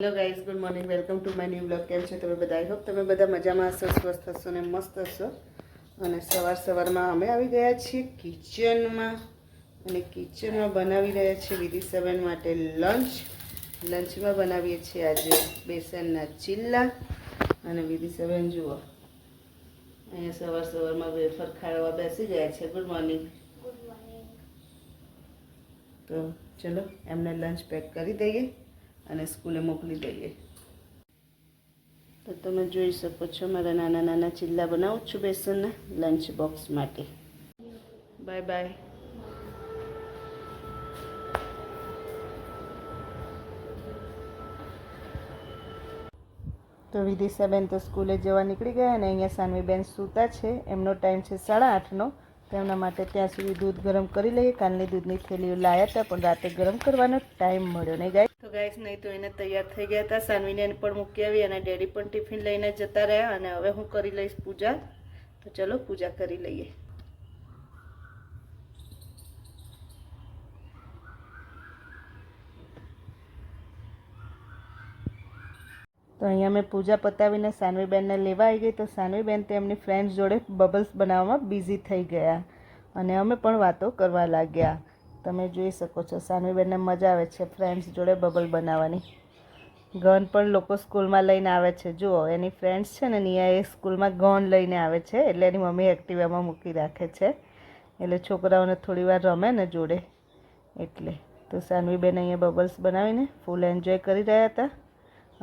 Hello guys, good morning, welcome to my new blog. કેમ છે તમે બધા? આઈ હોપ તમે બધા મજામાં હશો, સ્વસ્થ હશો ને મસ્ત હશો. અને સવારમાં અમે આવી ગયા છીએ કિચનમાં અને કિચનમાં બનાવી રહ્યા છીએ વિધિ7 માટે લંચમાં બનાવીએ છીએ આજે બેસનના ચીલા. અને વિધિ7 જુઓ અહીંયા સવારમાં વેફર ખાવા બેસી ગયા છે. Good morning. તો ચલો એમને લંચ પેક કરી દઈએ અને સ્કૂલે મોકલી દઈએ. તો તમે જોઈ શકો છો મારા નાના નાના ચીલા બનાવું છું બેસનના લંચ બોક્સ માટે. Bye bye. તો વિધિશાબેન તો સ્કૂલે જવા નીકળી ગયા અને અહીંયા સાનવીબેન સૂતા છે. એમનો ટાઈમ છે 8:30નો. તેમના માટે ત્યાં સુધી દૂધ ગરમ કરી લઈએ. કાલની દૂધની થેલીઓ લાવ્યા હતા પણ રાતે ગરમ કરવાનો ટાઈમ મળ્યો નહીં ગાય. તો ગાઈસ નહીં તો એને તૈયાર થઈ ગયા હતા. સાનવીને પણ મૂકી આવી અને ડેડી પણ ટિફિન લઈને જતા રહ્યા. અને હવે હું કરી લઈશ પૂજા. તો ચલો પૂજા કરી લઈએ. તો અહીંયા મેં પૂજા પતાવીને સાનવીબેનને લેવા આવી ગઈ. તો સાનવીબેન તે એમની ફ્રેન્ડ્સ જોડે બબલ્સ બનાવવામાં બિઝી થઈ ગયા અને અમે પણ વાતો કરવા લાગ્યા. તમે જોઈ શકો છો સાનવીબેનને મજા આવે છે ફ્રેન્ડ્સ જોડે બબલ બનાવવાની. ગન પણ લોકો સ્કૂલમાં લઈને આવે છે. જુઓ એની ફ્રેન્ડ્સ છે ને નિયા એ સ્કૂલમાં ગન લઈને આવે છે એટલે એની મમ્મી એક્ટિવામાં મૂકી રાખે છે એટલે છોકરાઓને થોડી વાર રમે ને જોડે એટલે. તો સાનવીબેન અહીંયા બબલ્સ બનાવીને ફૂલ એન્જોય કરી રહ્યા હતા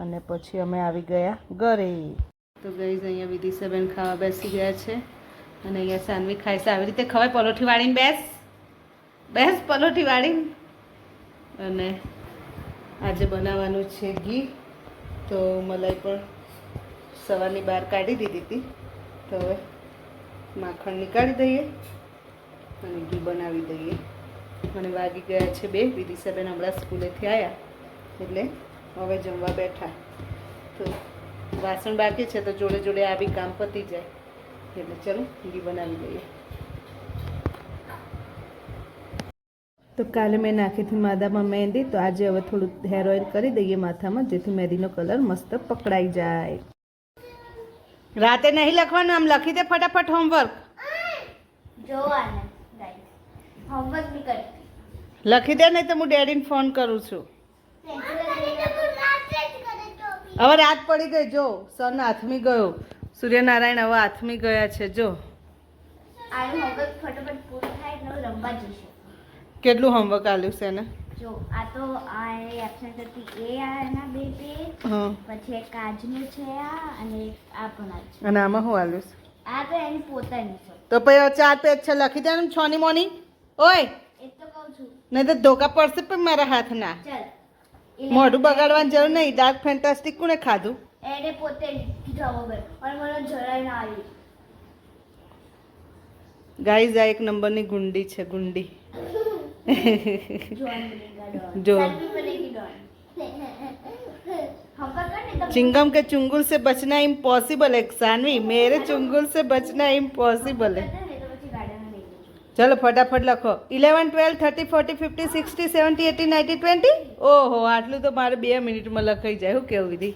અને પછી અમે આવી ગયા ઘરે. તો ગઈઝ અહીંયા વિધિશાબેન ખાવા બેસી ગયા છે અને અહીંયા સાનવી ખાય છે. આવી રીતે ખવાય પલોઠી વાળીને બેસ પલોઠી વાળીને. અને આજે બનાવવાનું છે ઘી. તો મલાઈ પણ સવારની બહાર કાઢી દીધી હતી. તો હવે માખણ નીકાળી દઈએ અને ઘી બનાવી દઈએ. અને વાગી ગયા છે 2. વિધિશાબેન હમણાં સ્કૂલેથી આવ્યા એટલે હવે જમવા બેઠા. તો વાસણ બાકી છે તો જોડે જોડે આ બી કામ પતી જાય એટલે ચલો ઘી બનાવી દઈએ. તો કાલે મેં નાખી હતી માદામાં મહેંદી. તો આજે હવે થોડું હેર ઓઇલ કરી દઈએ માથામાં જેથી મહેંદીનો કલર મસ્ત પકડાઈ જાય. રાતે નહીં લખવાનું, આમ લખી દે ફટાફટ હોમવર્ક. લખી દે નહીં તો હું ડેડીને ફોન કરું છું. હવે રાત પડી ગઈ. જો સન હાથમી ગયો. સૂર્યનારાયણ હવે હાથમી ગયા છે. જો કેટલું હોમવર્ક આલ્યું છે ને. જો આ તો આ એબ્સેન્ટ હતી એ આ એના 2 પેજ, પછી એક આજનું છે આ અને આ પણ આ છે. અને આમાં શું આલ્યું છે? આ તો એની પોતાની છે. તો પછી 4 પેજ છે લખી દે ને. 6 ની મોર્નિંગ. ઓય એ તો કહું છું. નહીં તો ધોકા પડશે પણ મારા હાથના. ચાલ મોઢું બગાડવાની જરૂર નહીં. ડાર્ક ફેન્ટાસ્ટિક કોને ખાધું? એને પોતે કીધું વગર પણ મને જરાય ના આવી. ગાઈઝ આ એક નંબરની ગુંડી છે. ગુંડી जो चिंगम के चुंगल से बचना इम्पॉसिबल है सानवी. मेरे चुंगल से बचना इम्पॉसिबल है. चलो फटाफट लखो. 11 12 30 40 50 60 70 80 90 20. ઓહો આટલું તો મારે 2 મિનિટમાં લખાઈ જાય. શું કેવું વિધિ?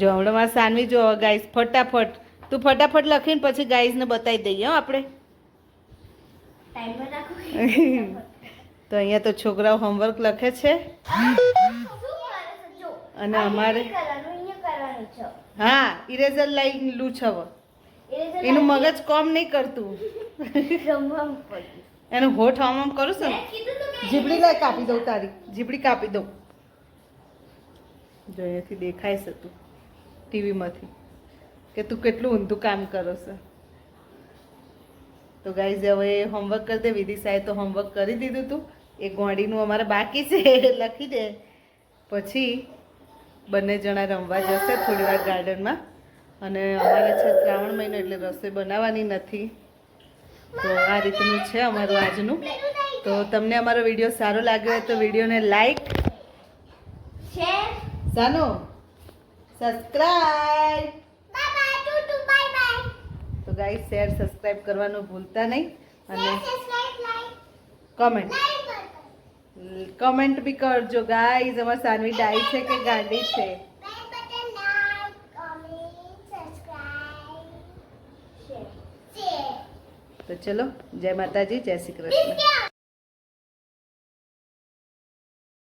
જો હમણાં મારે સાનવી જો ગાઈઝ ફટાફટ તું ફટાફટ લખીને પછી ગાઈઝને બતાવી દઈએ આપણે. તો અહીંયા તો છોકરાઓ હોમવર્ક લખે છે અને અમારે હા ઇરેઝર લઈ લું છે. એનું મગજ કોમ નહીં કરતું. એનું હોઠ આમ કરું છું. જીબડી લઈ કાપી દઉં. તારી જીબડી કાપી દઉં. જો અહીંયાથી દેખાય છે તું ટીવીમાંથી કે તું કેટલું ઊંધું કામ કરો છો. તો ગાઈઝ હવે હોમવર્ક કરી દે. વિધિ સાહેબ તો હોમવર્ક કરી દીધું હતું. એ ગોળીનું અમારે બાકી છે લખી દે. પછી બંને જણા રમવા જશે થોડી વાર ગાર્ડનમાં. અને અમારે છે શ્રાવણ મહિનો એટલે રસોઈ બનાવવાની નથી. તો આ રીતનું છે અમારું આજનું. તો તમને અમારો વિડીયો સારો લાગ્યો હોય તો વિડીયોને લાઈક સાનો સબસ્ક્રાઈબ. તો ગાઈસ શેર સબસ્ક્રાઇબ કરવાનું ભૂલતા નહીં અને કમેન્ટ કમેન્ટ બી કરજો ગાઈઝ અમાર સાનવી ડાઈ છે કે ગાંડી છે. તો ચલો જય માતાજી, જય શ્રી કૃષ્ણ.